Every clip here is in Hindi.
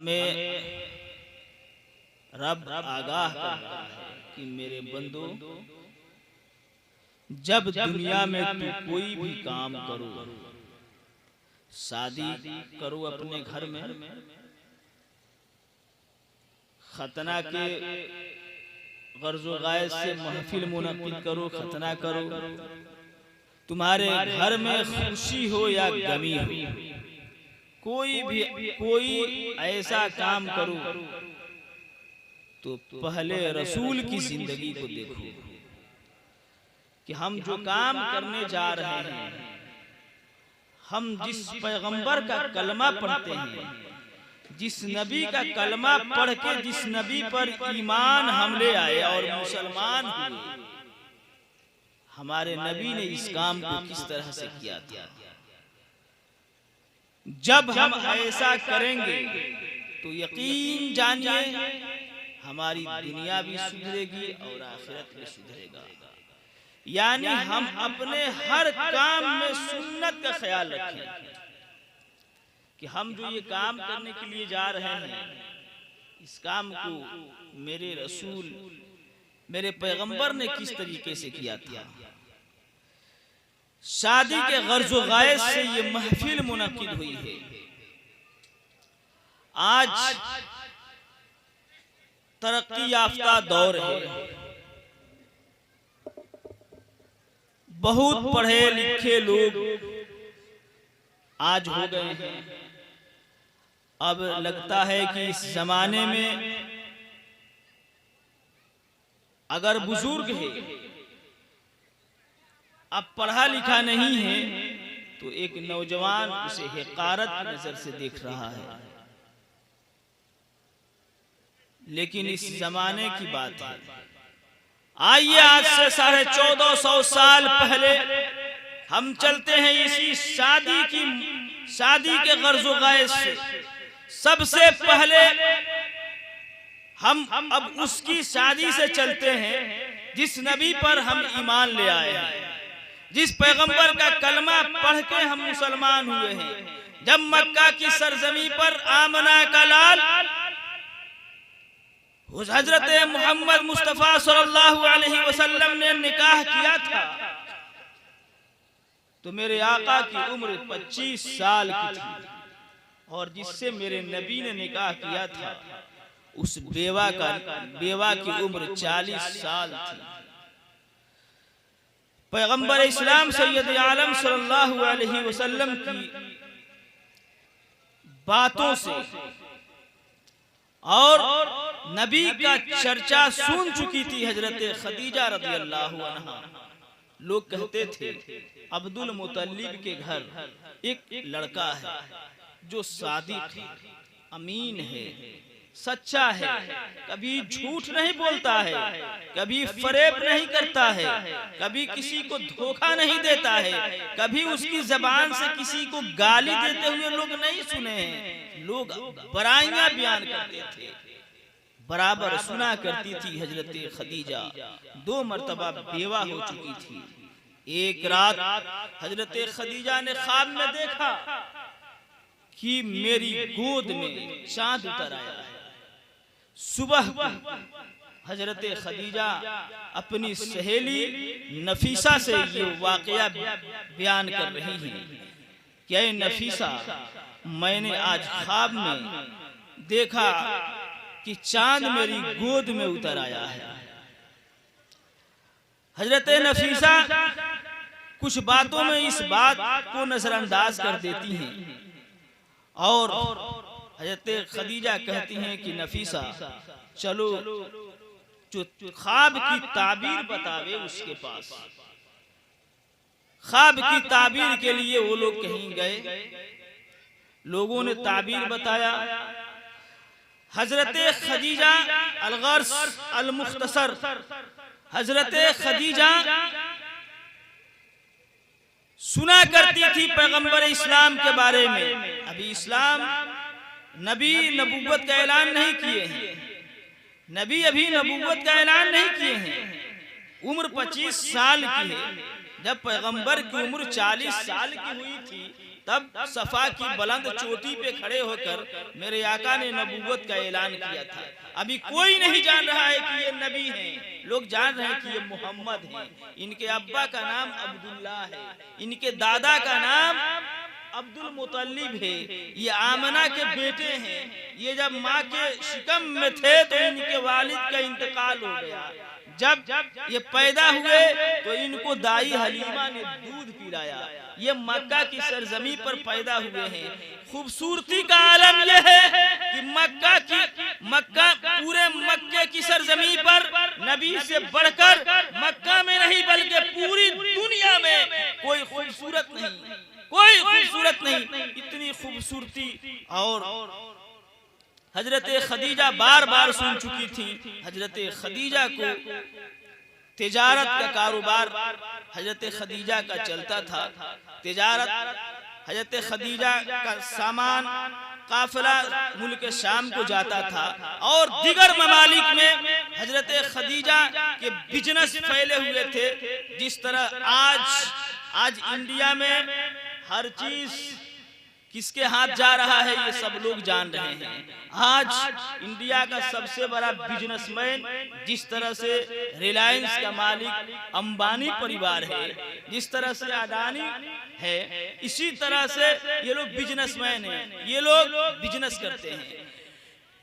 हमें रब आगाह करता है कि मेरे बंदो, जब दुनिया में तू कोई भी काम करो, शादी करो अपने घर में, खतना के गर्ज़ो गायत से महफिल मुनक्किद करो, खतना करो, तुम्हारे घर में खुशी हो या गमी हो, कोई ऐसा काम करो तो पहले रसूल की जिंदगी को देखो कि हम जो काम करने जा रहे हैं, हम जिस पैगंबर का कलमा पढ़ते हैं, जिस नबी का कलमा पढ़ के जिस नबी पर ईमान हम ले आए और मुसलमान हुए, हमारे नबी ने इस काम को किस तरह से किया था। जब हम ऐसा करेंगे तो यकीन जानिए हमारी दुनिया भी सुधरेगी और आखिरत भी सुधरेगा। यानी हम अपने हर काम में सुन्नत का ख्याल रखें कि हम जो ये काम करने के लिए जा रहे हैं, इस काम को मेरे रसूल, मेरे पैगंबर ने किस तरीके से किया था। शादी के गर्ज़ो गायत से ये महफिल मुनक्किद हुई है। आज तरक्की याफ्ता दौर है, बहुत पढ़े लिखे लोग आज हो गए हैं। अब लगता है कि इस जमाने में अगर बुजुर्ग है, अब पढ़ा लिखा नहीं है, तो एक नौजवान उसे हिकारत की नजर से देख रहा है। लेकिन इस जमाने की बात है, आइए आज से 1450 साल पहले हम चलते हैं इसी शादी के गर्ज़ो गायत से। सबसे पहले हम अब उसकी शादी से चलते हैं जिस नबी पर हम ईमान ले आए हैं, जिस पैगंबर का कलमा पढ़ के हम मुसलमान हुए हैं। जब मक्का की सरजमी पर आमना का लाल हजरत मोहम्मद मुस्तफा सल्लल्लाहु अलैहि वसल्लम ने निकाह किया था, तो मेरे आका की उम्र 25 साल की थी, और जिससे मेरे नबी ने निकाह किया था उस बेवा की उम्र 40 साल थी। पैगंबर इस्लाम सैयद आलम सल्लल्लाहु अलैहि वसल्लम की बातों से और नबी का चर्चा सुन चुकी थी हजरत खदीजा रज़ियल्लाहु अन्हा। लोग कहते थे अब्दुल मुत्तलिब के घर एक लड़का है जो सादिक है, अमीन है, सच्चा है, कभी झूठ नहीं बोलता है, कभी फरेब नहीं करता है, कभी किसी को धोखा नहीं देता है, कभी उसकी जबान से किसी को गाली देते हुए लोग नहीं सुने हैं। लोग बुराइयां बयान करते थे, बराबर सुना करती थी हजरत खदीजा 2 मर्तबा बेवा हो चुकी थी। एक रात हजरत खदीजा ने ख्वाब में देखा कि मेरी गोद में चांद उतर आया है। सुबह हजरत खदीजा अपनी सहेली नफीसा से ये वाकया बयान कर रही हैं कि ऐ नफीसा, मैंने आज ख्वाब में देखा कि चांद मेरी गोद में उतर आया है। हजरत नफीसा कुछ बातों में इस बात को नजरअंदाज कर देती हैं और हजरत खदीजा कहती हैं कि नफीसा, चलो जो ख्वाब की ताबीर बतावे उसके पास। ख्वाब की ताबीर के लिए वो लोग कहीं गए, लोगों ने ताबीर बताया। हजरत खदीजा अलगर्स अलमुख्तसर, हजरत खदीजा सुना करती थी पैगंबर इस्लाम के बारे में। अभी इस्लाम नबी नबूवत का ऐलान नहीं किए हैं, नबी अभी नबूवत का ऐलान नहीं किए हैं। उम्र 25 साल की है। जब पैगंबर की उम्र 40 साल की हुई थी तब सफा की बुलंद चोटी पे खड़े होकर मेरे आका ने नबूवत का ऐलान किया था। अभी कोई नहीं जान रहा है कि ये नबी हैं, लोग जान रहे हैं कि ये मोहम्मद हैं। इनके अब्बा का नाम अब्दुल्लाह है, इनके दादा का नाम अब्दुल मुतल्लिब है, ये आमना के बेटे हैं। ये जब माँ के शिकम में थे तो इनके वालिद का इंतकाल हो गया। जब ये पैदा हुए तो इनको दाई हलीमा ने दूध पिलाया। ये मक्का की सरजमी पर पैदा हुए हैं। खूबसूरती का आलम यह है कि मक्का पूरे मक्के की सरजमी पर नबी से बढ़कर मक्का में नहीं बल्कि पूरी दुनिया में कोई खूबसूरत नहीं, इतनी खूबसूरती। और हजरत खदीजा बार बार सुन चुकी थी। हजरत खदीजा को तिजारत का कारोबार हजरत खदीजा का चलता था। तिजारत हजरत खदीजा का सामान काफिला मुल्क शाम को जाता था और दिगर ममालिक में हजरत खदीजा के बिजनेस फैले हुए थे। जिस तरह आज इंडिया में हर चीज किसके हाथ जा रहा है ये सब लोग जान रहे हैं। आज इंडिया का सबसे बड़ा बिजनेसमैन जिस तरह से रिलायंस का मालिक अंबानी परिवार है, जिस तरह से अडानी है, इसी तरह से ये लोग बिजनेसमैन हैं, ये लोग बिजनेस करते हैं।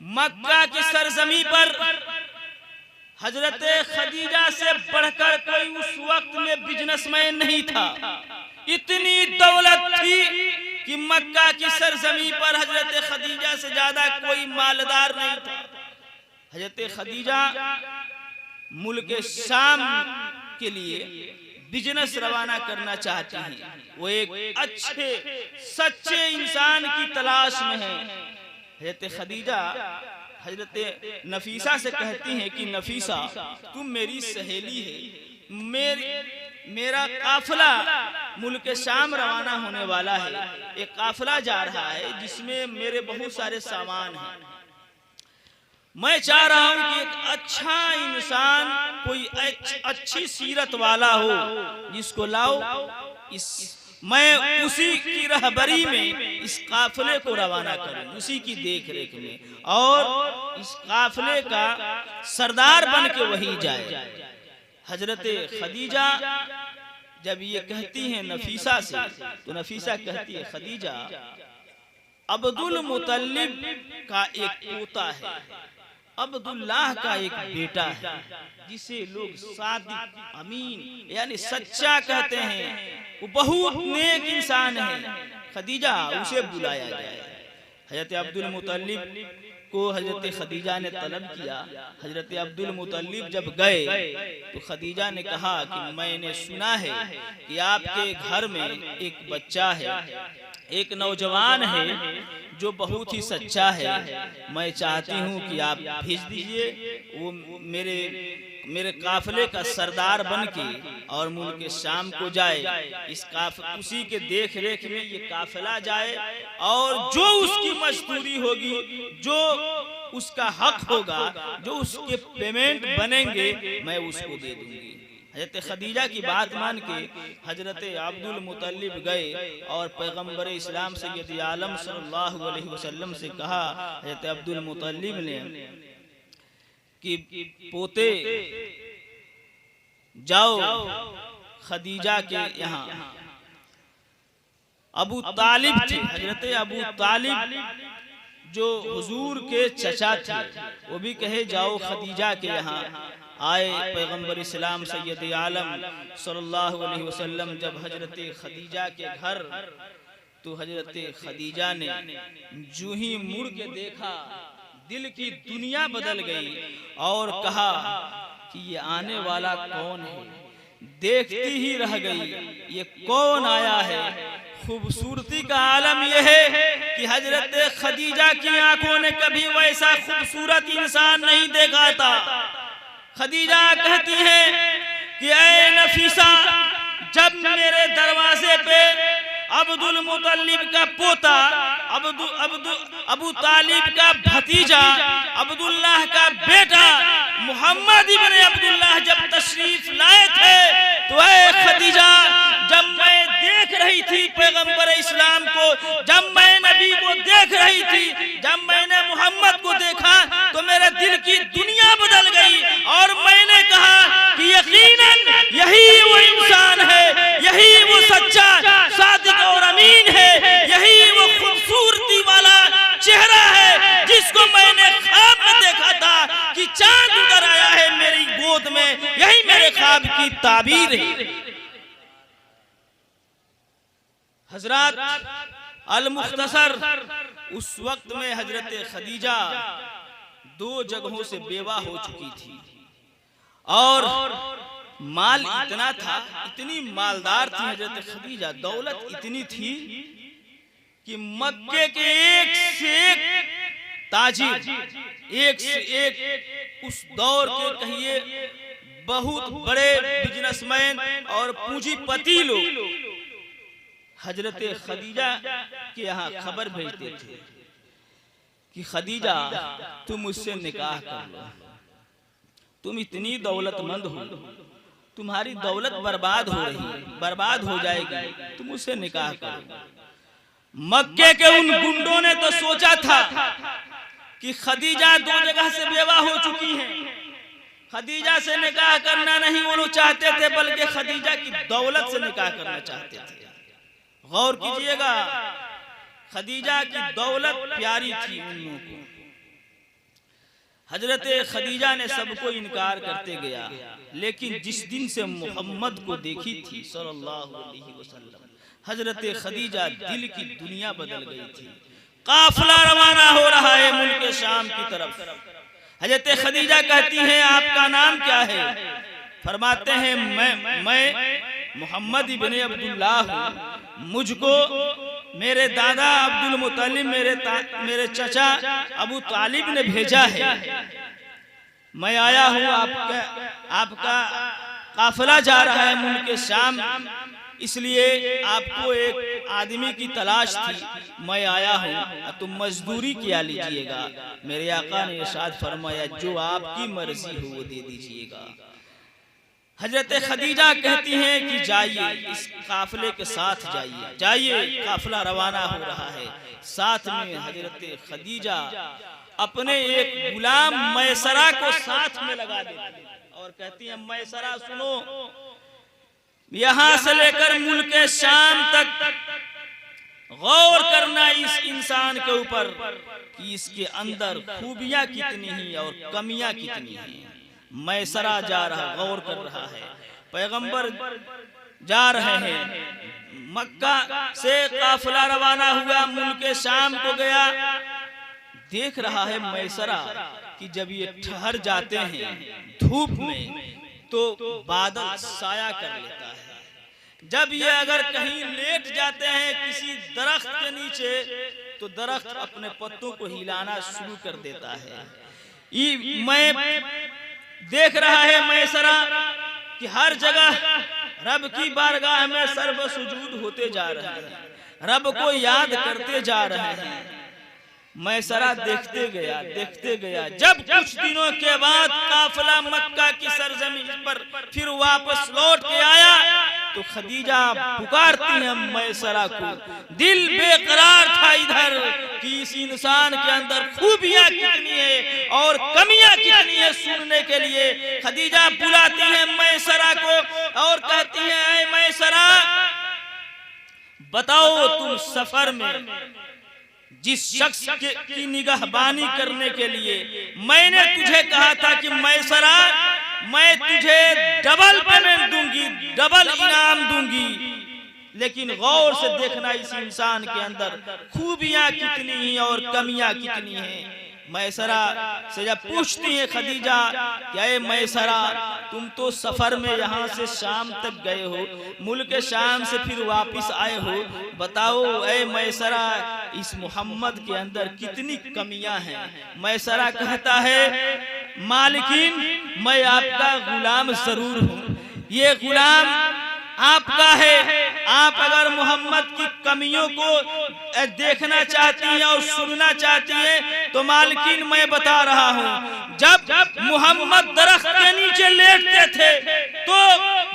मक्का की सरजमी पर हजरत खदीजा से बढ़कर कोई उस वक्त में बिजनेसमैन नहीं था। इतनी दौलत थी कि मक्का की सरजमी पर हजरत खदीजा से ज्यादा कोई मालदार नहीं था। हजरत खदीजा मुल्क शाम के लिए बिजनेस रवाना करना चाहती हैं। वो एक अच्छे सच्चे इंसान की तलाश में है। हजरत खदीजा हजरत नफीसा से कहती हैं कि नफीसा तुम मेरी सहेली है, मेरा काफिला मुल्क शाम रवाना होने वाला है। एक काफिला जा रहा है जिसमें मेरे बहुत सारे सामान हैं। मैं चाह रहा हूं कि एक अच्छा इंसान, कोई अच्छी सीरत वाला हो जिसको लाओ, मैं उसी की रहबरी में इस काफिले को रवाना करूं, उसी की देख रेख में, और इस काफिले का सरदार बन के वही जाए। हजरत खदीजा जब ये कहती हैं नफीसा से, तो नफीसा कहती है खदीजा अब्दुल मुतल्लिब का एक पोता है, अब्दुल्लाह का एक बेटा है, जिसे लोग सादिक अमीन यानी सच्चा कहते हैं, वो बहुत नेक इंसान है। खदीजा उसे बुलाया जाए। हजरत अब्दुल मुतल्लिब को हजरत खदीजा ने तलब किया। हजरत अब्दुल मुतल्लिब जब गए तो खदीजा ने कहा कि मैंने सुना है कि आपके घर में एक बच्चा है, एक नौजवान है जो बहुत ही सच्चा है। मैं चाहती हूँ कि आप भेज दीजिए, वो मेरे काफिले का सरदार बन के और मुल्क शाम को जाए। उसी के देख रेख में ये काफिला जाए और जो उसकी मजदूरी होगी, जो उसका हक होगा, जो उसके पेमेंट बनेंगे, मैं उसको दे दूंगी। हजरत खदीजा की बात मान के हजरत अब्दुल मुतल्लिब गए और पैगंबर इस्लाम सैयद आलम सल्लल्लाहु अलैहि वसल्लम से कहा। हजरत अब्दुल मुतल्लिब ने कि पोते जाओ खदीजा के यहाँ। अबू तालिब थे, हजरत अबू तालिब जो हुजूर के चचा थे, वो भी कहे जाओ खदीजा के यहाँ। आए पैगंबर इस्लाम सैयद आलम सल्लल्लाहु अलैहि वसल्लम जब हजरत खदीजा के घर, तो हजरत खदीजा ने जो ही मुड़ के देखा, दिल की दुनिया बदल गई और कहा कि ये आने वाला कौन है। देखती ही रह गई, ये कौन आया है। खूबसूरती का आलम यह है कि हजरत खदीजा की आंखों ने कभी वैसा खूबसूरत इंसान नहीं देखा था। खदीजा कहती है कि ऐ नफीसा, जब मेरे दरवाजे पे अब्दुल मुतल्लिब का पोता, अबू तालिब का भतीजा, अब्दुल्लाह का बेटा मोहम्मद इब्न अब्दुल्लाह जब तशरीफ लाए थे, तो ऐ खदीजा, जब मैं देख रही थी पैगंबर इस्लाम को, जब मैं नबी को देख रही थी, जब मैंने मोहम्मद को देखा तो मेरे दिल की दुनिया बदल गई और मैंने कहा कि यकीनन यही वो इंसान है, यही वो सच्चा सादिक और अमीन है, यही वो खूबसूरती वाला चेहरा है जिसको मैंने ख्वाब में देखा था कि चांद उतर आया है मेरी गोद में, यही मेरे ख्वाब की ताबीर है। हजरत अल मुख्तसर, उस वक्त में हजरत खदीजा 2 जगहों से बेवा हो चुकी थी और माल इतना था, इतनी मालदार थी हजरत खदीजा, दौलत इतनी थी कि मक्के के एक से एक ताजिर, एक से एक उस दौर के कहिए बहुत बड़े बिजनेसमैन और पूंजीपति लोग हजरत खदीजा के यहाँ खबर भेजते थे कि खदीजा तुम मुझसे निकाह कर लो, तुम इतनी दौलतमंद हो, तुम्हारी दौलत बर्बाद हो रही है, बर्बाद हो जाएगी, तुम मुझसे निकाह करो। मक्के के उन गुंडों ने तो सोचा था कि खदीजा 2 जगह से बेवा हो चुकी हैं, खदीजा से निकाह करना नहीं वो लोग चाहते थे, बल्कि खदीजा की दौलत से निकाह करना चाहते थे। गौर कीजिएगा, खदीजा की दौलत प्यारी थी उन लोगों को। हजरत खदीजा ने सबको इनकार करते गया, लेकिन जिस दिन से मोहम्मद को देखी थी सल्लल्लाहु अलैहि वसल्लम, हजरत खदीजा दिल की दुनिया बदल गई थी। काफिला रवाना हो रहा है मुल्क शाम की तरफ। हजरत खदीजा कहती हैं आपका नाम क्या है? फरमाते हैं मैं मोहम्मद इब्ने अब्दुल्लाह हूँ, मुझको मेरे दादा अब्दुल मुत्तलिब, मेरे चचा अबू तालिब ने भेजा है, मैं आया हूँ, आपका काफिला जा रहा है मुल्क शाम, इसलिए आपको एक आदमी की तलाश थी, मैं आया हूँ, तुम मजदूरी क्या लीजिएगा। मेरे आका ने इरशाद फरमाया जो आपकी मर्जी हो वो दे दीजिएगा। हजरत खदीजा कहती हैं कि जाइए इस काफिले के साथ जाइए, जाइए काफिला रवाना हो रहा है। साथ में हजरत खदीजा अपने एक गुलाम मैसरा को साथ में लगा देती और कहती हैं मैसरा सुनो, यहाँ से लेकर मुल्क शाम तक गौर करना इस इंसान के ऊपर कि इसके अंदर खूबियां कितनी हैं और कमियां कितनी हैं। मैसरा जा रहा, गौर कर रहा है, पैगंबर जा रहे हैं, मक्का से काफिला रवाना हुआ, मुल्क शाम को गया, देख रहा है मैसरा कि जब ये ठहर जाते हैं धूप में तो बादल साया कर लेता है, जब ये अगर कहीं लेट जाते हैं किसी दरख्त के नीचे तो दरख्त अपने पत्तों को हिलाना शुरू कर देता है। मैं देख रहा है मैसरा कि हर जगह रब की बारगाह में सर्व सुजूद होते जा रहे हैं, रब को याद करते जा रहे हैं। मैसरा देखते गया। जब कुछ दिनों के बाद काफिला मक्का की सरजमीन पर फिर वापस लौट के आया तो खदीजा पुकारती है मैसरा को, दिल बेकरार था इधर कि इस इंसान के अंदर खूबियां कितनी है और कमियां कितनी है सुनने के लिए। खदीजा बुलाती है मैसरा को और कहती है ऐ मैसरा, बताओ तुम सफर में जिस शख्स की निगहबानी करने के लिए मैंने तुझे कहा था कि मैसरा मैं तुझे डबल पेमेंट दूंगी, डबल इनाम दूंगी, लेकिन गौर से देखना इस इंसान के अंदर खूबियां कितनी हैं और कमियां कितनी हैं। मैसरा से जब पूछती है खदीजा क्या है मैसरा, तुम तो सफर में यहाँ से शाम तक गए हो, मुल्क शाम से फिर वापस आए हो, बताओ ऐ मैसरा इस मोहम्मद के अंदर कितनी कमियां हैं। मैसरा कहता है मालिकिन मैं आपका गुलाम जरूर हूँ, ये गुलाम आपका है, आप अगर मोहम्मद की कमियों को देखना चाहती हैं और सुनना चाहती हैं तो मालकिन मैं बता रहा हूँ, जब मोहम्मद दरख्त के नीचे लेटते थे तो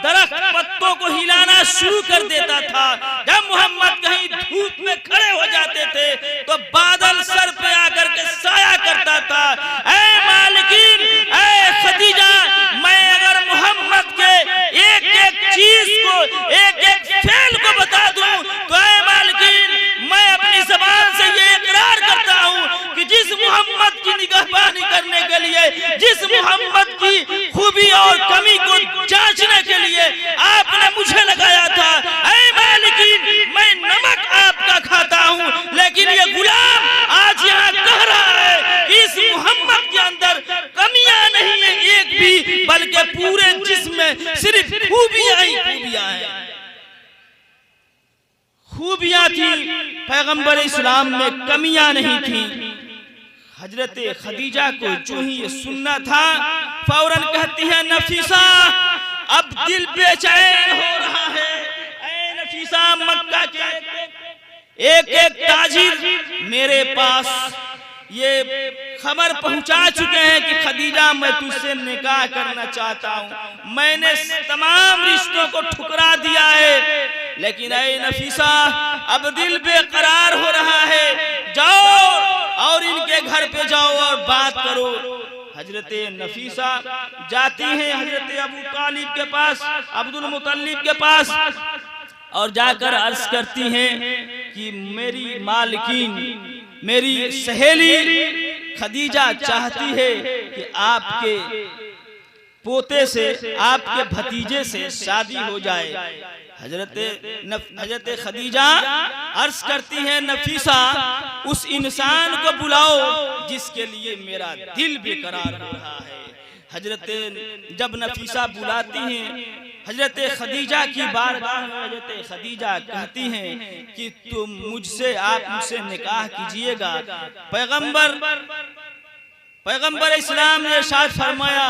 दरख्त पत्तों को हिलाना शुरू कर देता था। जब मोहम्मद कहीं धूप में खड़े हो जाते थे तो बादल सर पे आकर के साया करता था। ऐ मालिकीन, ऐ खदीजा, मैं अगर मोहम्मद के एक एक चीज को, एक एक फेल को बता दूं तो ऐ मालिकीन, मैं अपनी ज़बान से ये इकरार करता हूं कि जिस मोहम्मद की निगहबानी करने के लिए, जिस मोहम्मद की खूबी और कमी को जांचने के लिए आपने मुझे लगाया था, ऐ मालिकीन, मैं नमक आपका खाता हूं, लेकिन ये गुलाम आज यहाँ कह रहा है कि इस मोहम्मद के अंदर कमियां नहीं है एक भी, बल्कि पूरे जिस्म में सिर्फ खूबियां ही खूबियां हैं। खूबियां थी, पैगंबर इस्लाम में कमियां नहीं थी। हजरत खदीजा को जो ही ये सुनना था फौरन कहती है, नफीसा अब दिल बेचैन हो रहा है। ऐ नफीसा, मक्का के एक एक ताजिर मेरे पास ये खबर पहुंचा चुके हैं कि खदीजा मैं तुझसे निकाह करना चाहता हूं। मैंने तमाम रिश्तों को ठुकरा दिया है, लेकिन ऐ नफीसा अब दिल बेकरार हो रहा है। जाओ और इनके घर पे जाओ और बात करो। हजरत नफीसा जाती हैं हजरत अबू तालिब के पास, अब्दुल मुतल्लिब के पास, और जाकर अर्ज करती हैं कि मेरी मालकिन, मेरी सहेली खदीजा चाहती है कि आपके पोते से, आपके भतीजे से शादी हो जाए। हजरत खदीजा अर्ज करती है, नफीसा उस इंसान को बुलाओ जिसके लिए मेरा दिल बेकरार हो रहा है। जब नफीसा बुलाती हैं हजरत खदीजा की बारगाह में, हजरत खदीजा कहती हैं कि तुम मुझसे, आप मुझसे निकाह कीजिएगा। पैगंबर इस्लाम ने इरशाद फरमाया,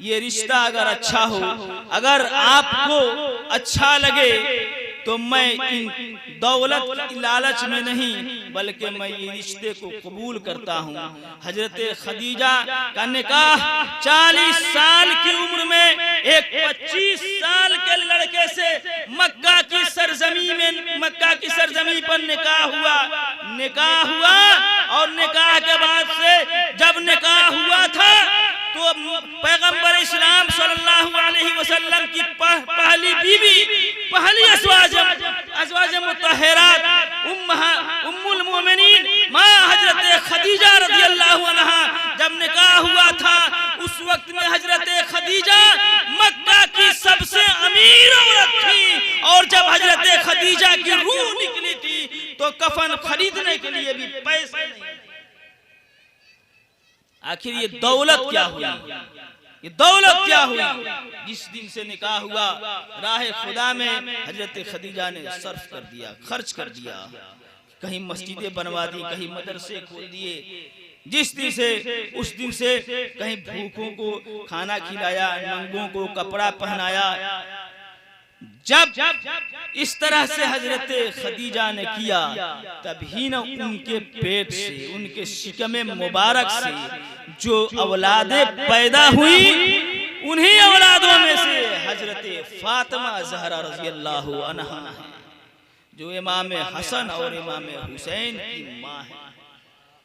ये रिश्ता अगर अच्छा हो, अगर आपको अच्छा लगे तो मैं इन दौलत की लालच में नहीं, बल्कि मैं ये रिश्ते को कबूल करता हूँ। हजरत खदीजा का निकाह 40 साल की उम्र में एक 25 साल के लड़के से मक्का की सरजमी पर निकाह हुआ। और निकाह के बाद से जब निकाह हुआ था तो पैगंबर इस्लाम सल्लल्लाहु अलैहि वसल्लम की पहली बीवी, पहली अज़वाज मुतहहरात उम्मुल मोमिनीन माँ हजरत खदीजा रज़ियल्लाहु अन्हा जब निकाह हुआ था, उस वक्त में हजरत खदीजा मक्का की सबसे अमीर औरत थी। और जब हजरत खदीजा की रूह निकली थी तो कफन खरीदने के लिए भी पैसे नहीं। आखिर ये दौलत क्या हुई, ये दौलत क्या हुई? जिस दिन से निकाह हुआ राह खुदा में हजरत खदीजा ने सर्फ कर दिया, खर्च कर दिया। कहीं मस्जिदें बनवा दी, कहीं मदरसे खोल दिए। जिस दिन से, उस दिन से कहीं भूखों को खाना खिलाया, नंगों को कपड़ा पहनाया। जब इस तरह से हजरत खदीजा ने किया, तभी न उनके पेट से, उनके शिकमे मुबारक से जो औलादें पैदा हुई, उन्हीं औलादों में से हजरत फातिमा ज़हरा रज़ियल्लाहु अन्हा है, जो इमाम हसन और इमाम हुसैन की माँ है।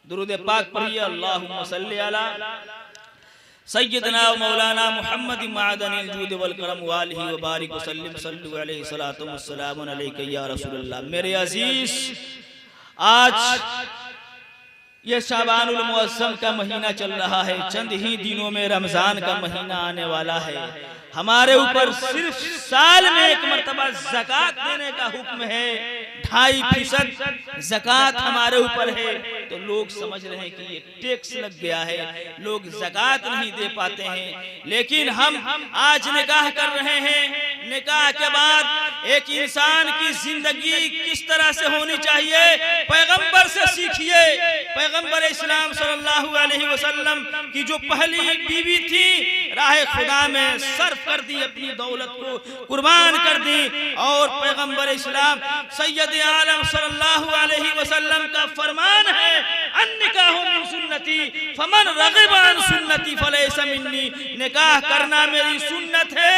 दुरूद पाक पढ़िए, अल्लाहुम्मा सल्ली अला सय्यदना व मौलाना मुहम्मद मादनिल जूद वल करम वालिहि व बारिक वसल्लम सल्लु अलैहि सलातु व सलाम अलैका या रसूलल्लाह। मेरे अजीज, आज ये शाबानुल मुअज़्ज़म का महीना चल रहा है। चंद ही दिनों में रमजान का महीना आने वाला है। हमारे ऊपर सिर्फ साल में एक मर्तबा ज़कात देने का हुक्म है। 2.5% ज़कात हमारे ऊपर है। तो लोग समझ रहे हैं कि ये टैक्स लग गया है, लोग ज़कात नहीं दे पाते हैं। लेकिन हम आज निकाह कर रहे हैं। निकाह के बाद एक इंसान की जिंदगी किस तरह से होनी चाहिए, पैगंबर से सीखिए। पैगंबर इस्लाम सल्लल्लाहु अलैहि वसल्लम की जो पहली बीवी थी, राह खुदा में सर्फ कर दी, अपनी दौलत को कुर्बान कर दी। और पैगंबर इस्लाम सैयद आलम सल्लल्लाहु अलैहि वसल्लम का फरमान है, अन्निकाहु मिन सुन्नती फमन रग़िबा अन सुन्नती फलैसा मिन्नी, निकाह करना मेरी सुन्नत है,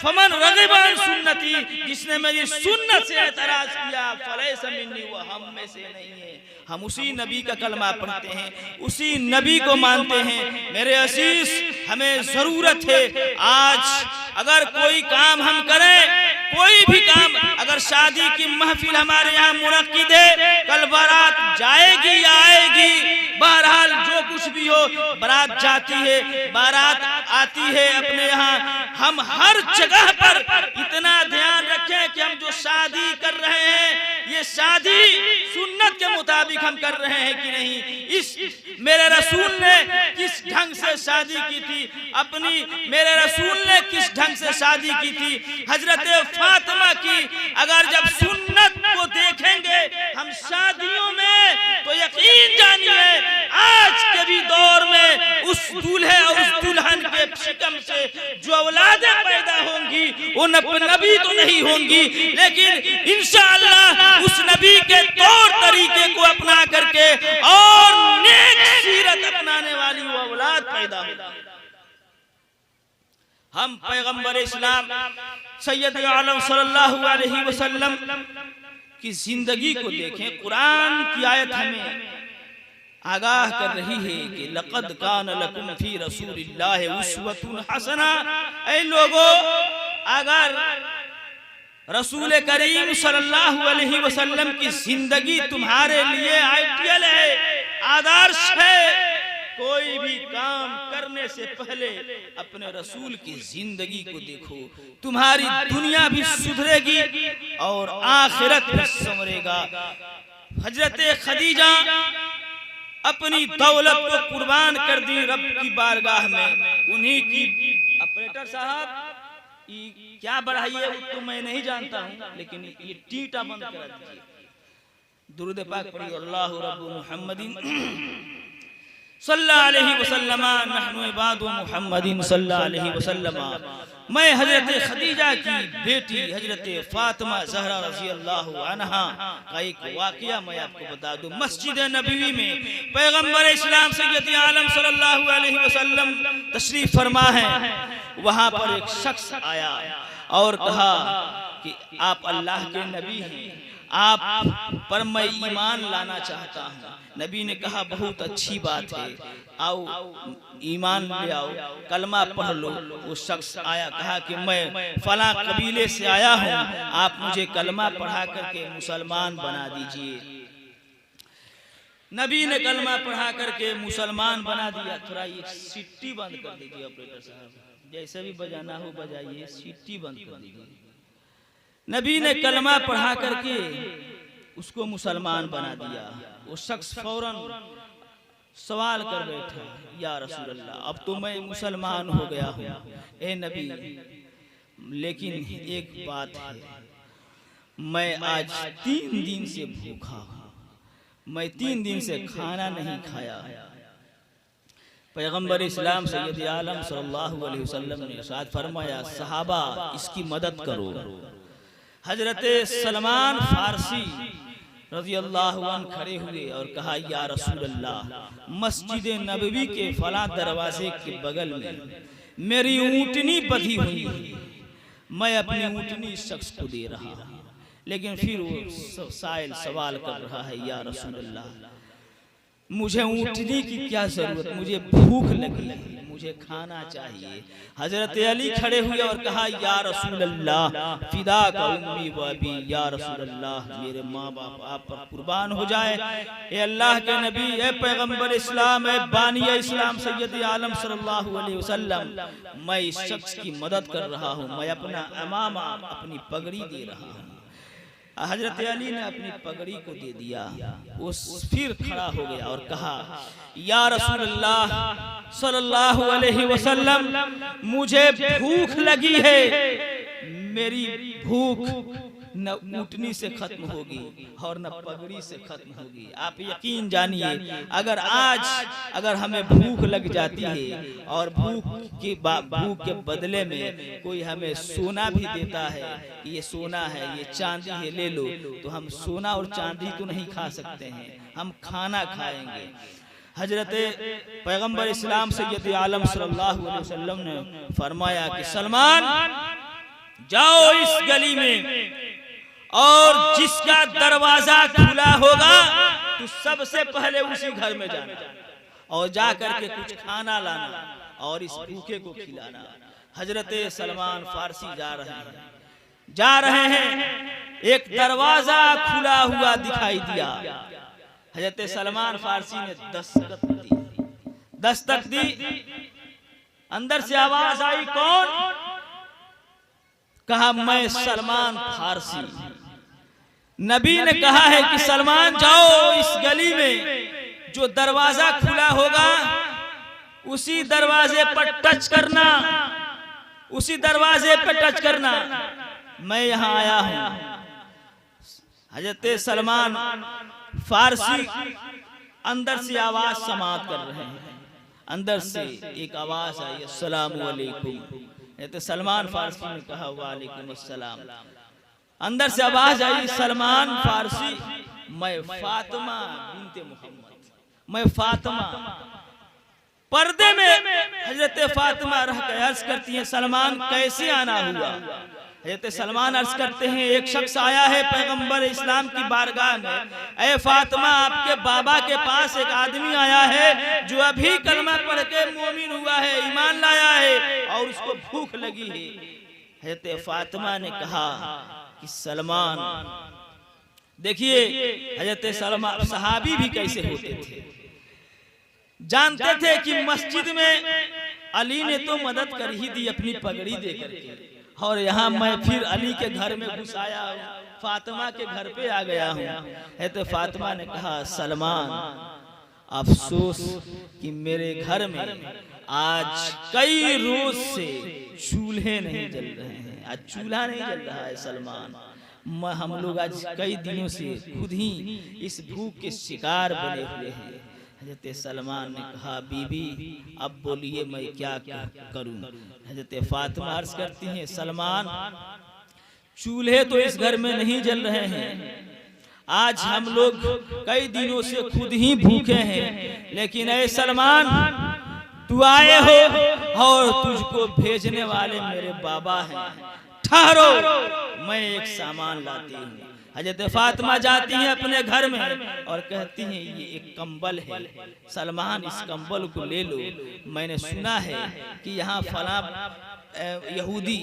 फमन रग़िबा अन सुन्नती, जिसने मेरी सुन्नत से एतराज किया, फलैसा मिन्नी, वो हम में से नहीं है। हम उसी नबी का कलमा पढ़ते हैं, उसी नबी को मानते हैं। मेरे अजीज, हमें जरूरत है आज अगर कोई काम हम करें, कोई भी काम, अगर शादी की महफिल हमारे यहाँ मुनक्किद है, कल बारात जाएगी या आएगी, बहरहाल जो कुछ भी हो, बारात जाती है, बारात आती है अपने यहाँ, हम हर जगह पर इतना ध्यान रखें कि हम जो शादी कर रहे हैं, ये शादी सुन्नत के मुताबिक हम कर रहे हैं कि नहीं। इस मेरे रसूल ने किस ढंग से शादी की थी, अपनी मेरे रसूल ने किस ढंग से शादी की थी हजरत फातिमा की। अगर जब सुन्नत को देखेंगे हम शादियों में, तो यकीन जानिए आज के भी दौर में उस दूल्हे और उस दुल्हन के शिकम से जो औलादें पैदा होंगी वो नबी तो नहीं होंगी, लेकिन इंशाअल्लाह उस नबी के तौर तरीके को अपना करके और नेक सीरत अपनाने वाली वो औलाद पैदा होगी। हम पैगंबर इस्लाम सैयद आलम सल्लल्लाहु अलैहि वसल्लम की जिंदगी को देखें। कुरान की आयत हमें आगाह कर रही है कि लक़द कान लकुम फी रसूलिल्लाहि उस्वतुन हसना। ऐ लोगों, अगर रसूल करीम सल्लल्लाहु अलैहि वसल्लम की जिंदगी तुम्हारे लिए आइडियल है, आदर्श है, कोई भी काम करने से पहले अपने रसूल की जिंदगी को देखो, तुम्हारी दुनिया भी सुधरेगी और आखिरत भी संवरेगा। हजरत खदीजा अपनी दौलत को कुर्बान कर दी रब की बारगाह में। उन्हीं की ऑपरेटर साहब क्या बढ़ाइए तो मैं नहीं जानता हूँ, लेकिन ये टीटा बंद कर दीजिए। दुरूद पाक पढ़िए, अल्लाहु रब्बु मुहम्मदिन सल्लल्लाहु अलैहि वसल्लम नहनु इबादु मुहम्मदिन सल्लल्लाहु अलैहि वसल्लम। मैं हजरत खदीजा की बेटी हजरत फातिमा ज़हरा रज़ी अल्लाहु अन्हा का एक वाक़या मैं आपको बता दूं। मस्जिद नबवी में पैगंबर इस्लाम सैयद आलम सल्लल्लाहु अलैहि वसल्लम तशरीफ फरमा है। वहाँ पर एक शख्स आया और कहा कि आप अल्लाह के नबी हैं, आप पर मैं ईमान लाना चाहता हूँ। नबी ने कहा बहुत अच्छी बात है, आओ ईमान ले आओ, कलमा पढ़ लो। वो शख्स आया, कहा कि मैं फला कबीले से आया हूँ, आप मुझे कलमा पढ़ा करके मुसलमान बना दीजिए। नबी ने कलमा पढ़ा करके मुसलमान बना दिया। थोड़ा ये सिट्टी बंद कर दीजिए ऑपरेटर साहब, जैसे भी बजाना हो बजाइए, सिट्टी बंद कर दीजिए। नबी ने कलमा पढ़ा करके उसको मुसलमान बना दिया। वो शख्स फौरन सवाल कर बैठा, या रसूल अल्लाह, अब तो मैं मुसलमान हो गया हूँ, ए नबी, लेकिन एक बात है, मैं आज 3 दिन से भूखा हूँ, मैं 3 दिन से खाना नहीं खाया। पैगंबर इस्लाम सैयद आलम सल्लल्लाहु अलैहि वसल्लम ने इरशाद फरमाया, सहाबा इसकी मदद करो। हजरत सलमान फारसी रज़ी अल्लाहु अन्हु खड़े हुए और कहा, या रसूल अल्लाह, मस्जिद नबवी के फला दरवाजे के बगल में मेरी ऊँटनी बंधी हुई है, मैं अपनी ऊँटनी इस शख्स को दे रहा हूँ। लेकिन फिर वो साइल सवाल कर रहा है, या रसूल अल्लाह, मुझे ऊँटनी की क्या जरूरत, मुझे भूख लगी है, मुझे खाना चाहिए। हजरत अली खड़े हुए और कहा, या रसूल अल्लाह, फिदा का उम्मी व अबी, या रसूल अल्लाह, मेरे माँ बाप आप पर कुर्बान हो जाए। ए अल्लाह के नबी, ए पैगंबर इस्लाम, ए बानी इस्लाम सैयद आलम सल्लल्लाहु अलैहि वसल्लम, मैं इस शख्स की मदद कर रहा हूँ, मैं अपना इमामा, अपनी पगड़ी दे रहा हूँ। हजरत अली ने अपनी पगड़ी को दे दिया। वो फिर खड़ा हो गया और कहा, या रसूल अल्लाह सल्लल्लाहु अलैहि वसल्लम, मुझे भूख लगी है, मेरी भूख न ऊँटनी से खत्म होगी और न पगड़ी से खत्म होगी। आप यकीन जानिए, अगर हमें भूख लग जाती है और भूख के बदले में कोई हमें सोना भी देता है, ये सोना है, ये चांदी है, ले लो, तो हम सोना और चांदी तो नहीं खा सकते हैं, हम खाना खाएंगे। हजरत पैगंबर इस्लाम सैयद आलम सल्लल्लाहु अलैहि वसल्लम ने फरमाया कि सलमान जाओ इस गली में और जिसका दरवाजा खुला होगा तो सबसे पहले उसी घर में जाना और जा करके कुछ खाना लाना और इस भूखे को खिलाना। हजरत सलमान फारसी जा रहे हैं, एक दरवाजा खुला हुआ दिखाई दिया। हजरत सलमान फारसी ने दस्तक दी, अंदर से आवाज आई, कौन? कहा मैं सलमान फारसी। नबी ने कहा है कि सलमान जाओ इस गली में जो दरवाजा खुला होगा उसी दरवाजे पर टच करना, उसी दरवाजे पर टच करना, मैं यहां आया हूं। हजरत सलमान फारसी अंदर से आवाज समाप्त कर रहे हैं, अंदर से एक आवाज आई, अस्सलामु अलैकुम। तो सलमान फारसी ने कहा वालेकुम अस्सलाम। अंदर से आवाज आई, सलमान फारसी, मैं फातिमा बिनते मोहम्मद, मैं फातिमा। पर्दे में हजरत फातिमा रह कर अर्ज करती हैं, सलमान कैसे आना हुआ? हजरत सलमान अर्ज करते हैं, एक शख्स आया है पैगंबर इस्लाम की बारगाह में, ऐ फातिमा आपके बाबा के पास एक आदमी आया है जो अभी कलमा पढ़ के मोमिन हुआ है, ईमान लाया है और उसको भूख लगी है। हजरत फातिमा ने कहा कि सलमान, देखिए हजरत सलमान सहाबी भी कैसे होते थे, जानते थे कि मस्जिद में अली ने तो मदद कर ही दी अपनी पगड़ी देकर के, और यहाँ मैं फिर अली के घर में घुस आया हूँ, फातिमा के घर पे आ गया हूँ। है तो फातिमा ने कहा, सलमान अफसोस कि मेरे घर में आज कई रोज से चूल्हे नहीं जल रहे हैं, आज चूल्हा नहीं जल रहा है सलमान। हम लोग आज कई दिनों से खुद ही इस भूख के शिकार बने हुए हैं। हजरत सलमान ने कहा, बीबी अब बोलिए मैं क्या करूं? हजरत फातिमा अर्ज करती हैं, सलमान चूल्हे तो इस घर में नहीं जल रहे हैं, आज हम लोग कई दिनों से खुद ही भूखे हैं, लेकिन ऐ सलमान तू आए हो और तुझको भेजने वाले मेरे बाबा हैं, ठहरो मैं एक सामान लाती हूँ। हजरत फातिमा जाती हैं अपने घर में और कहती हैं, ये एक कंबल है, सलमान इस कंबल को ले लो, मैंने सुना है कि यहाँ फला यहूदी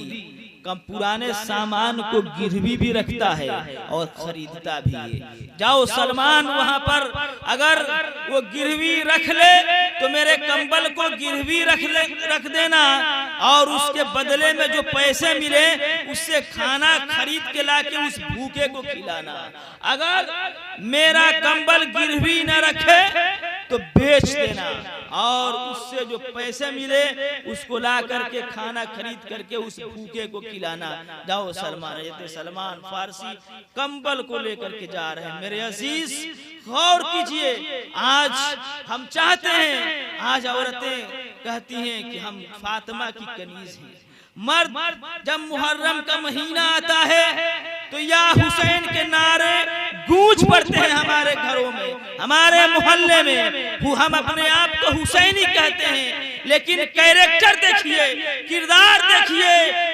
कम पुराने सामान को गिरवी भी रखता है और खरीदता भी है। जाओ सलमान वहां पर अगर वो गिरवी रख ले तो मेरे कंबल को गिरवी रख देना और उसके बदले में जो पैसे मिले उससे खाना खरीद के लाके उस भूखे को खिलाना। अगर मेरा कंबल गिरवी न रखे तो बेच देना और उससे जो पैसे मिले उसको ला करके खाना खरीद करके उस भूखे को खिलाना। जाओ सलमान। सलमान फारसी कंबल को लेकर के जा रहे हैं। मेरे अजीज गौर कीजिए, आज हम चाहते हैं, आज औरतें कहती हैं कि हम फातिमा की कनीज हैं। मर्द जब मुहर्रम का महीना आता है तो या हुसैन के नारे गूंज पड़ते हैं हमारे घरों में, हमारे मोहल्ले में। हम अपने आप को हुसैनी कहते हैं, लेकिन कैरेक्टर देखिए, किरदार देखिए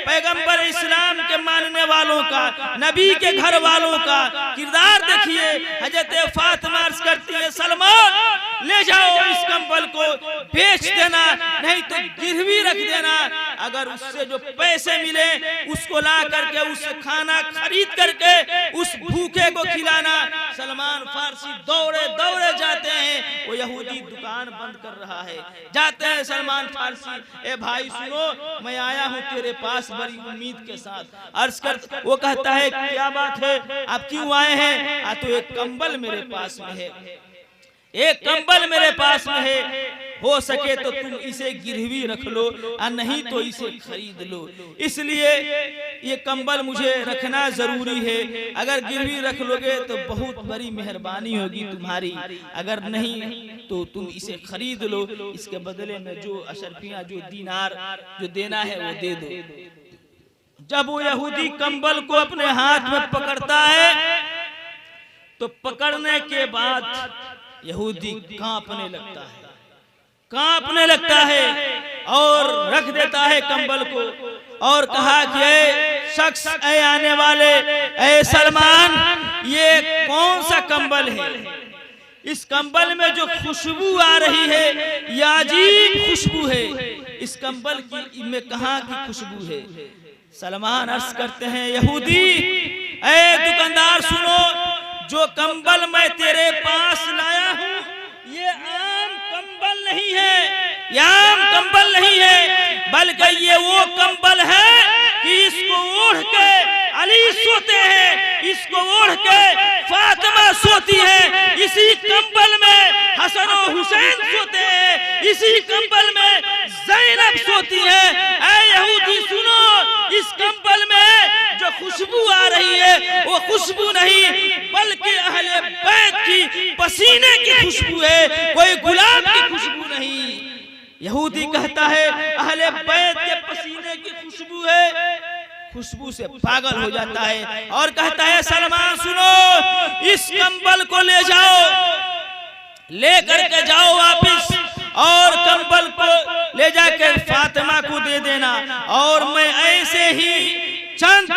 पैगंबर इस्लाम के मानने वालों का, नबी के घर वालों का किरदार देखिए। हजरत फातिमा अर्ज करती है, सलमान ले जाओ इस कंबल को, बेच देना, नहीं तो गिरवी रख देना। अगर उससे जो पैसे मिले उसको ला करके उससे खाना खरीद करके उस भूखे को खिलाना। सलमान फारसी दौड़े दौड़े जाते हैं, वो यहूदी दुकान बंद कर रहा है, जाते हैं सलमान फारसी, ए भाई सुनो, मैं आया हूँ तेरे पास बड़ी उम्मीद के साथ। अर्ज कर, वो कहता है क्या बात है, आप क्यों आए हैं? तो एक कंबल मेरे पास में है, एक कंबल मेरे पास में है, हो सके तो तुम इसे गिरवी रख लो और नहीं तो इसे खरीद लो। इसलिए ये कंबल मुझे रखना जरूरी है। अगर गिरवी रख लोगे तो बहुत बड़ी मेहरबानी होगी तुम्हारी, अगर नहीं तो तुम इसे खरीद लो, इसके बदले में जो अशरफियां, जो दीनार जो देना है वो दे दो। जब वो यहूदी कंबल को अपने हाथ में पकड़ता है तो पकड़ने के बाद यहूदी कांपने लगता है और रख देता है कंबल को और कहा कि ऐ शख्स, ऐ आने वाले, ऐ सलमान, ये कौन सा कंबल है? इस कंबल में जो खुशबू आ रही है ये अजीब खुशबू है, इस कंबल की में कहाँ की खुशबू है? सलमान अर्ज करते हैं, यहूदी, ऐ दुकानदार सुनो, जो कंबल मैं तेरे पास लाया हूँ ये आम कंबल नहीं है, ये आम कंबल नहीं है, बल्कि ये वो कंबल है कि इसको ओढ़ के अली सोते हैं, इसको ओढ़ के फातिमा सोती है, इसी कंबल में हसन और हुसैन सोते हैं, इसी कंबल में ज़ैनब सोती है। ऐ यहूदी सुनो, इस कंबल में जो खुशबू आ रही है वो खुशबू नहीं बल्कि अहले बैत की पसीने की खुशबू है, कोई गुलाब की खुशबू नहीं। यहूदी कहता है अहले बैत के पसीने की खुशबू है, खुशबू से पागल हो जाता है और कहता है, सलमान सुनो, इस कंबल को ले जाओ, ले करके जाओ वापिस और कंबल को ले जाकर फातिमा को दे देना और मैं ऐसे ही चंद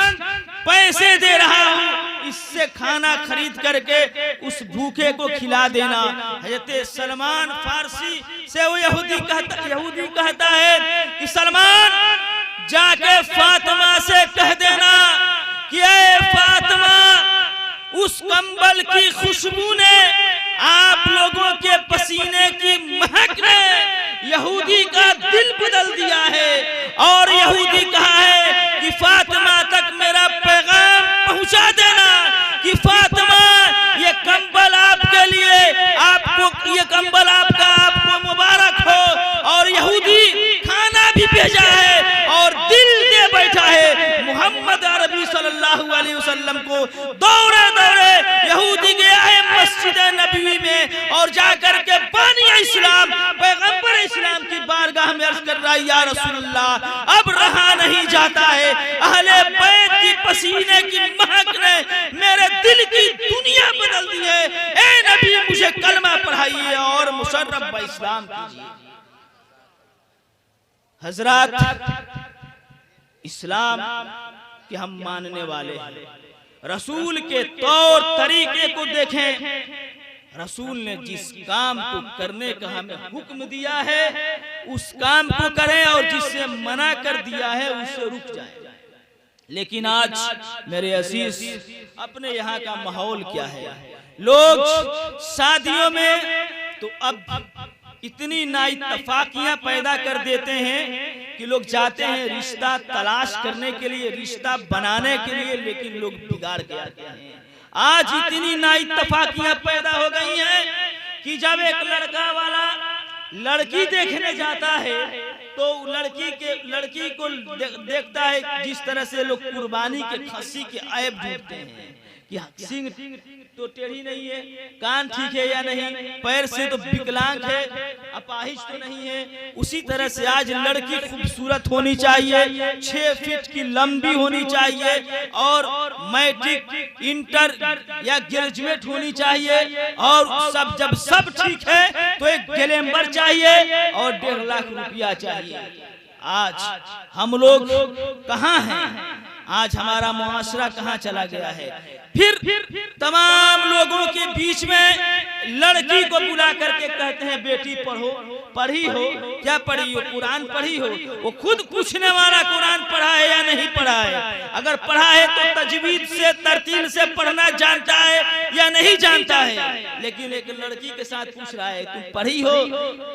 पैसे दे रहा हूँ, इससे खाना खरीद करके उस भूखे को खिला देना। हज़रत सलमान फारसी से वो यहूदी कहता है कि सलमान, जाके फातिमा से कह देना कि ऐ फातिमा, उस कंबल की खुशबू ने, आप लोगों के पसीने की महक ने यहूदी का दिल बदल दिया है। और यहूदी कहा है कि फातिमा तक मेरा पैगाम पहुंचा देना कि फातिमा, ये कंबल आपके लिए, आपको ये कंबल आपको मुबारक हो। और यहूदी खाना भी भेजा है और दिल दे बैठा है। मोहम्मद अरबी सल्लल्लाहु अलैहि वसल्लम को दौड़े दौड़े यहूदी गया है मस्जिद नबवी में और जाकर के बानी इस्लाम, पैगंबर इस्लाम की बारगाह में अर्ज कर रहा है, या रसूलल्लाह, अब रहा नहीं जाता है, अहले बैत की पसीने की महक ने मेरे दिल की दुनिया बदल दी है। ए नबी, मुझे कलमा पढ़ाइए और मुशर्रफ इस्लाम कीजिए। हजरत, इस्लाम कि हम मानने वाले हैं, रसूल के तौर तरीके को देखें। रसूल ने जिस काम को करने का हमें हुक्म दिया है उस काम को करें और जिससे मना कर दिया है उससे रुक जाए। लेकिन आज मेरे अजीज, अपने यहाँ का माहौल क्या है? लोग शादियों में तो अब इतनी नाइतफाकियां पैदा कर देते हैं कि लोग जाते हैं रिश्ता तलाश करने के लिए, रिश्ता बनाने के लिए, लेकिन लोग बिगाड़ के आते हैं। आज इतनी नाइतफाकियां पैदा हो गई हैं कि जब एक लड़का वाला लड़की देखने जाता है तो लड़की को देखता है जिस तरह से लोग कुर्बानी के खस्सी के ऐब ढूंढते हैं कि सिंह तो टेढ़ी नहीं है, कान ठीक है या नहीं, पैर से तो विकलांग है, अपाहिज तो नहीं है। उसी तरह से आज लड़की खूबसूरत होनी चाहिए, 6 फीट की लंबी होनी चाहिए और मैट्रिक, इंटर या ग्रेजुएट होनी चाहिए और जब सब ठीक है तो एक ग्लैमर चाहिए और 1.5 लाख रुपया चाहिए। आज हम लोग कहाँ हैं? आज हमारा मुआशरा कहाँ चला गया है? फिर तमाम लोगों के बीच में लड़की को बुला करके कहते हैं, बेटी पढ़ी हो, क्या पढ़ी हो? कुरान पढ़ी हो? वो खुद पूछने वाला कुरान पढ़ा है या नहीं पढ़ा है? अगर पढ़ा है तो तजवीद से, तरतील से पढ़ना जानता है या नहीं जानता है? लेकिन एक लड़की के साथ पूछ रहा है, तुम पढ़ी हो,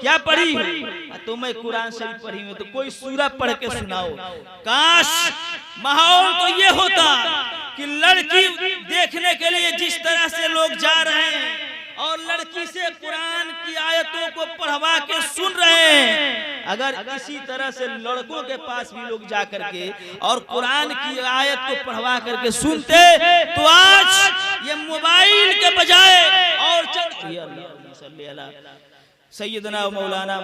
क्या पढ़ी हो? तो मैं कुरान शरीफ पढ़ी हूँ। तो कोई सूरा पढ़ के सुनाओ। काश माहौल तो ये होता कि लड़की देखने के लिए जिस तरह से लोग जा रहे हैं और लड़की से कुरान की आयतों को पढ़वा के सुन रहे हैं। अगर इसी तरह से लड़कों के पास भी लोग जा करके और कुरान की आयत को पढ़वा करके सुनते तो आज ये मोबाइल के बजाय और सैयदना मौलाना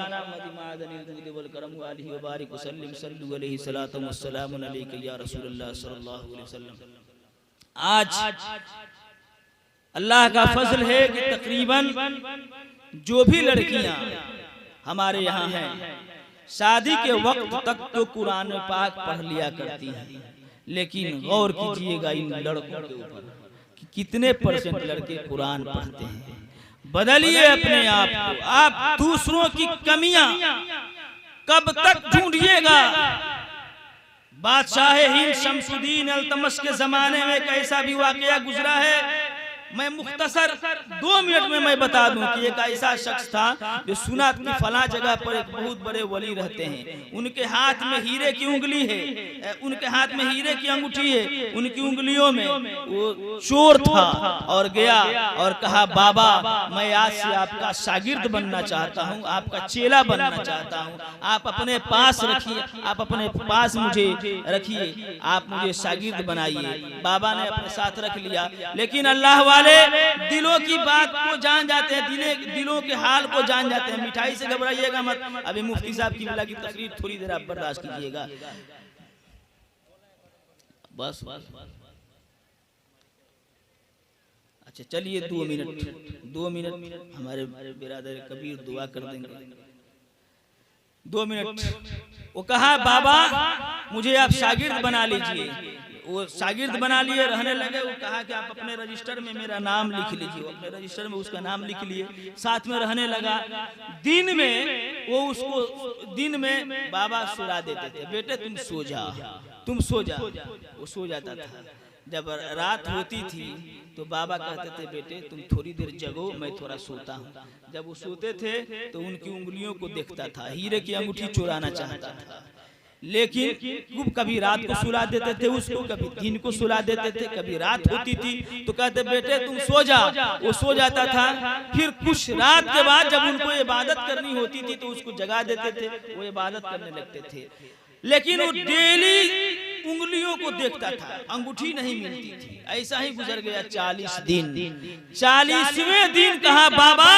आज अल्लाह का फजल है कि तकरीबन जो भी लड़कियां हमारे यहाँ हैं शादी के वक्त तक तो कुरान पाक पढ़ लिया करती हैं, लेकिन गौर कीजिएगा इन लड़कों के ऊपर कि कितने परसेंट लड़के कुरान पढ़ते हैं। बदलिए अपने आप को, आप दूसरों की कमियां कब तक ढूंढिएगा। बादशाह हिंद शमसुद्दीन अल्तमश के जमाने में कैसा भी वाकया गुजरा है, मैं मुख्तसर 2 मिनट में मैं बता दूं कि एक ऐसा शख्स था जो सुना कि फला जगह पर एक बहुत बड़े वली रहते हैं, उनके हाथ में हीरे की उंगली है, उनके हाथ में हीरे की अंगूठी है, उनकी उंगलियों में वो चोर था और गया और कहा बाबा मैं आज से आपका शागिर्द बनना चाहता हूँ, आपका चेला बनना चाहता हूँ, आप अपने पास रखिए, आप अपने पास मुझे रखिए, आप मुझे शागिर्द बनाइए। बाबा ने अपने साथ रख लिया, लेकिन अल्लाह दिलों की बात को जान जाते हैं, दिलों के हाल को जान जाते हैं। मिठाई से घबराइएगा मत, अभी मुफ्ती साहब की मिला की तकरीर थोड़ी देर आप बर्दाश्त कीजिएगा। बस अच्छा चलिए 2 मिनट हमारे बिरादर कबीर दुआ कर देंगे। 2 मिनट वो कहा बाबा मुझे आप शागिर्द बना लीजिए। वो शागिर्द बना लिए, रहने लगे। वो कहा कि आप अपने रजिस्टर में मेरा नाम लिख लीजिए। अपने रजिस्टर में उसका नाम लिख लिए, साथ में रहने लगा। दिन में वो उसको दिन में बाबा सुला देते थे, बेटे तुम सो जा, तुम सो जा। वो सो जाता था। जब रात होती थी तो बाबा कहते थे बेटे तुम थोड़ी देर जगो, मैं थोड़ा सोता हूँ। जब वो सोते थे तो उनकी उंगलियों को देखता था, हीरे की अंगूठी चुराना चाहता था, लेकिन कभी रात को सुला देते थे उसको, कभी दिन को सुला देते थे। कभी रात होती थी तो कहते बेटे तुम सो जा, वो सो जाता था। फिर कुछ रात के बाद जब उनको इबादत करनी होती थी तो उसको जगा देते थे, वो इबादत करने लगते थे। लेकिन वो डेली उंगलियों को देखता था, अंगूठी नहीं मिलती थी। ऐसा ही गुजर गया 40 दिन। 40वें दिन कहा बाबा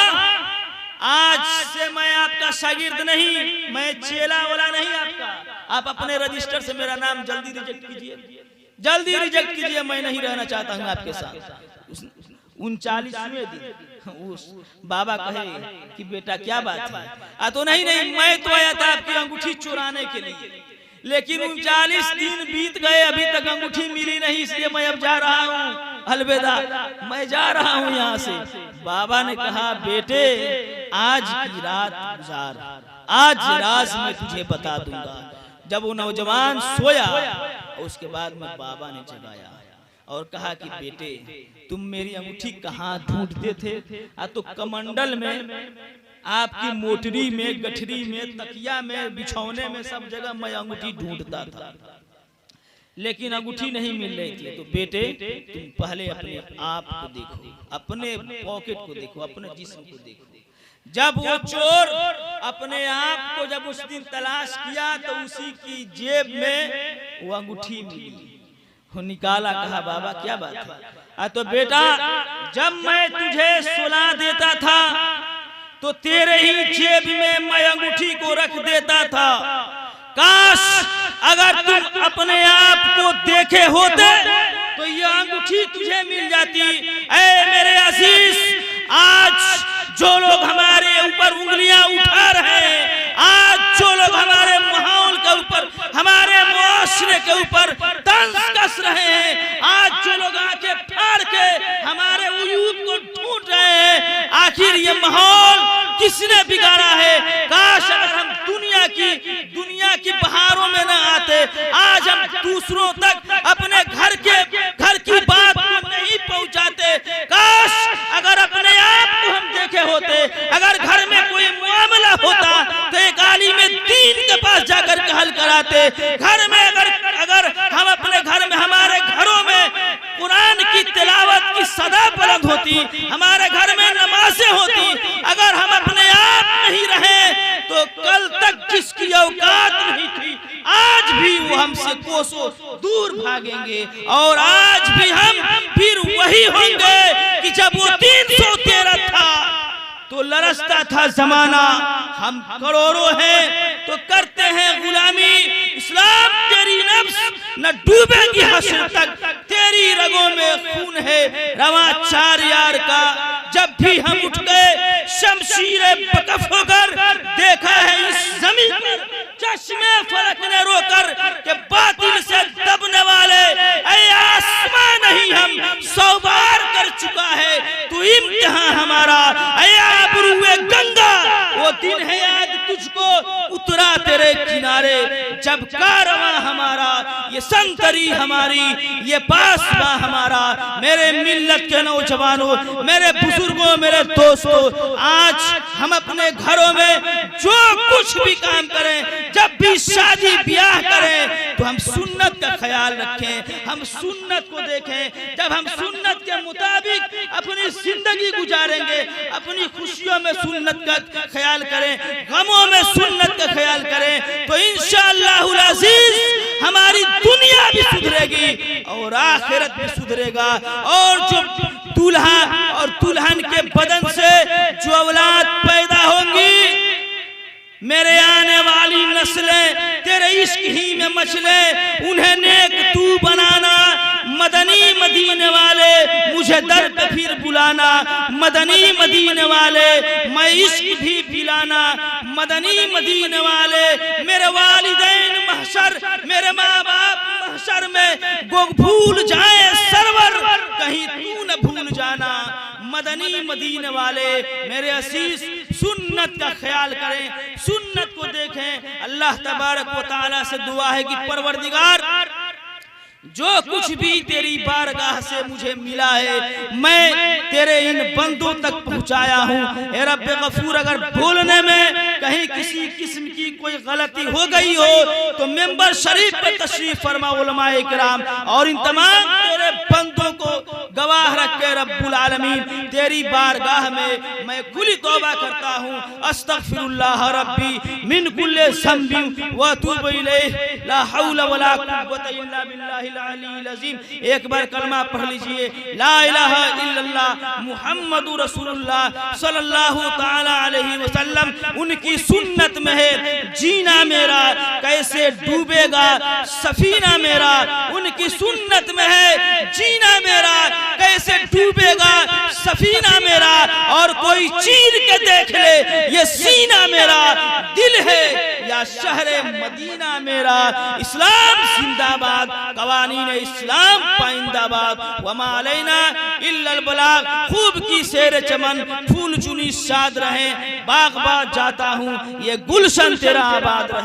आज से मैं आपका शागिर्द नहीं, मैं चेला वाला नहीं आपका, आप अपने रजिस्टर से मेरा नाम जल्दी रिजेक्ट कीजिए, जल्दी रिजेक्ट कीजिए, मैं नहीं रहना चाहता हूँ आपके साथ। 39वें दिन उस बाबा कहे कि बेटा क्या बात है? तो नहीं मैं तो आया था आपकी अंगूठी चुराने के लिए, लेकिन 39 दिन बीत गए, अभी तक अंगूठी मिली नहीं, इसलिए मैं अब जा रहा हूँ, अलविदा, मैं जा रहा हूँ यहाँ से। बाबा ने कहा बेटे आज की रात गुजार, आज राज मैं तुझे बता दूंगा। जब वो नौजवान सोया उसके बाद में बाबा ने जगाया और कहा कि बेटे तुम मेरी अंगूठी कहाँ ढूंढते थे? तो कमंडल में, आपकी मोटरी में, गठरी में, तकिया में, बिछौने में, सब जगह मैं अंगूठी ढूंढता था, लेकिन अंगूठी नहीं मिल रही थी। तो बेटे तुम पहले अपने आप को देखो, अपने पॉकेट को देखो, अपने जिस्म को देखो। जब वो चोर अपने आप को जब उस दिन तलाश किया तो उसी की जेब में वो अंगूठी मिली, वो निकाला। कहा बाबा क्या बात है? तो बेटा जब मैं तुझे सुला देता था तो तेरे ही जेब में मैं अंगूठी को रख देता था। काश अगर तुम अपने आप को देखे होते तो ये अंगूठी तुझे मिल जाती। ऐ मेरे अजीज, आज जो लोग हमारे ऊपर उंगलियां उठा रहे हैं, आज जो लोग हमारे माहौल के ऊपर, हमारे मुआशरे के ऊपर तंज कस रहे हैं, आज जो लोग आके फाड़ के हमारे उयूब को ढूंढ रहे हैं, आखिर ये माहौल किसने बिगाड़ा है? काश अगर हम दुनिया की बहारों में न आते, आज हम दूसरों तक अपने घर की बात को नहीं पहुंचाते। काश अगर अपने आप को हम देखे होते, अगर घर में कोई मामला होता तो एक आलिम दीन के पास जाकर के हल कराते। घर में अगर हम अपने घर में, हमारे घरों में कुरान की तिलावत की सदा बुलंद होती, हमारे घर में नमाज तो कल तक जिसकी औकात नहीं थी आज भी वो हमसे कोसों दूर भागेंगे। और आज भी हम फिर वही होंगे कि जब वो 313 था तो लरसता था जमाना। हम करोड़ों हैं तो करते हैं गुलामी। इस्लाम तेरी नफ्स न डूबेगी हश्र तक, तेरी रगों में खून है रवा 4 यार का। जब भी हम उठ गए शमशीरे बकफ होकर, देखा है इस जमीन पर चश्मे फलक ने रोकर के बातिल से दबने वाले ऐ आसमां नहीं हम 100 बार कर चुका है तू इम्तिहान हमारा। ऐ आबरूए गंगा वो दिन है याद तुझको उतरा तेरे किनारे, जब कारवां हमारा ये संतरी हमारी ये पासबा हमारा। मेरे मिल्लत के नौजवानों, मेरे बुजुर्गों, मेरे दोस्तों, आज हम अपने घरों में जो कुछ भी काम करें, जब भी शादी ब्याह करें तो हम सुन्नत का ख्याल रखें, हम सुन्नत को देखें। जब हम सुन्नत के मुताबिक अपनी जिंदगी गुजारेंगे, अपनी खुशियों में सुन्नत का ख्याल करें, गमों में सुन्नत का ख्याल करें, तो इंशाअल्लाहुल अज़ीज़ हमारी दुनिया भी सुधरेगी और आखिरत भी सुधरेगा। और जो दूल्हा और दुल्हन के बदन से जो औलाद पैदा होंगी, मेरे आने वाली नस्लें तेरे इश्क ही में मचले, उन्हें नेक तू बनाना। मदनी मदीने वाले मुझे दर पे फिर बुलाना, मदनी मदीने वाले मैं इश्क भी पिलाना। मदनी मदीने वाले मेरे वालिदैन महशर, मेरे माँ बाप महशर में गो भूल जाए सरवर, कहीं तू न भूल जाना। मदनी मदीने वाले मेरे असीस सुन्नत का ख्याल करें, सुन्नत को देखें। अल्लाह तबारक व तआला से दुआ है कि परवरदिगार जो कुछ भी तेरी बारगाह से मुझे मिला है मैं तेरे इन बंदों तक पहुंचाया हूँ। ए रब गफूर, अगर बोलने में कहीं किसी किस्म की कोई गलती हो गई हो तो मेंबर शरीफ पे तशरीफ फरमा उलमाए किराम और इन तमाम तेरे बंदों को गवाह रख के रब्बुल आलमीन तेरी बारगाह में मैं खुली तौबा करता हूँ। अस्तगफिरुल्लाह रब्बी मिन कुल्ले ज़ंबि व अतूबु इलैहि ला हौला वला कुव्वता इल्ला बिल्लाहिल अलील अज़ीम। एक बार कलमा पढ़ लीजिए, ला इलाहा इल्लल्लाह मुहम्मदुर रसूलुल्लाह सल्लल्लाहु ताला अलैहि वसल्लम। उनकी सुन्नत में है जीना मेरा, कैसे डूबेगा सफीना मेरा। उनकी सुन्नत में है जीना मेरा, कैसे डूबेगा सफीना मेरा। और कोई चीर के देख ले ये सीना मेरा, दिल है या शहरे मदीना मेरा। इस्लाम जिंदाबाद, कवानीन इस्लाम पाइंदाबाद, वमा अलैना इल्लल बलाग। खूब की शेर चमन फूल चुनी शाद रहे, बाग बाग जाता हूँ ये गुलशन तेरा आबाद रहे।